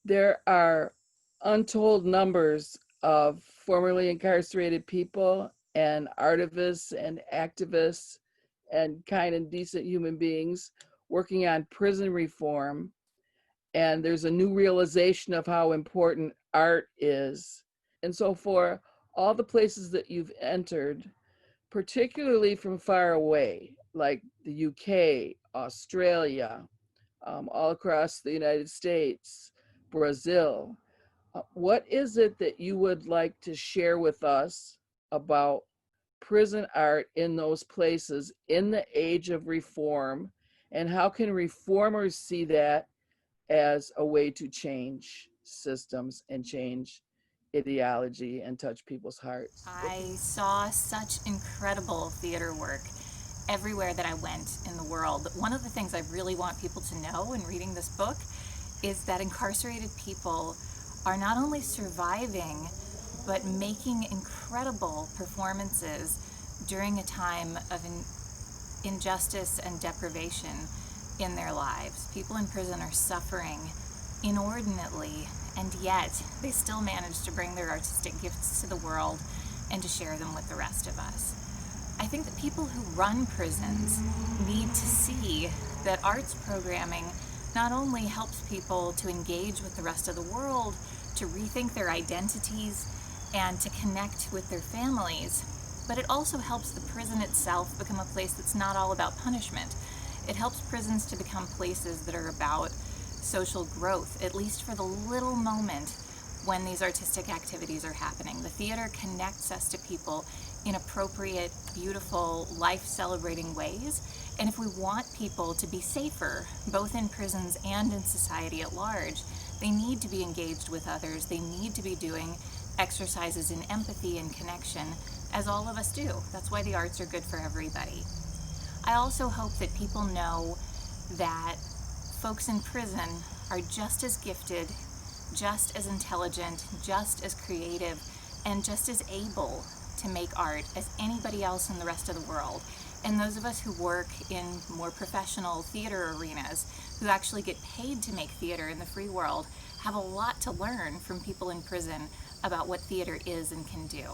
There are untold numbers of formerly incarcerated people and artivists and activists and kind and decent human beings working on prison reform. And there's a new realization of how important art is. And so, for all the places that you've entered, particularly from far away, like the UK, Australia, all across the United States, Brazil, what is it that you would like to share with us about prison art in those places in the age of reform? And how can reformers see that as a way to change systems and change ideology and touch people's hearts? I saw such incredible theater work everywhere that I went in the world. One of the things I really want people to know in reading this book is that incarcerated people are not only surviving, but making incredible performances during a time of injustice and deprivation in their lives. People in prison are suffering inordinately, and yet they still manage to bring their artistic gifts to the world and to share them with the rest of us. I think that people who run prisons need to see that arts programming not only helps people to engage with the rest of the world, to rethink their identities, and to connect with their families, but it also helps the prison itself become a place that's not all about punishment. It helps prisons to become places that are about social growth, at least for the little moment when these artistic activities are happening. The theater connects us to people in appropriate, beautiful, life-celebrating ways. And if we want people to be safer, both in prisons and in society at large, they need to be engaged with others. They need to be doing exercises in empathy and connection, as all of us do. That's why the arts are good for everybody. I also hope that people know that folks in prison are just as gifted, just as intelligent, just as creative, and just as able to make art as anybody else in the rest of the world. And those of us who work in more professional theater arenas, who actually get paid to make theater in the free world, have a lot to learn from people in prison about what theater is and can do.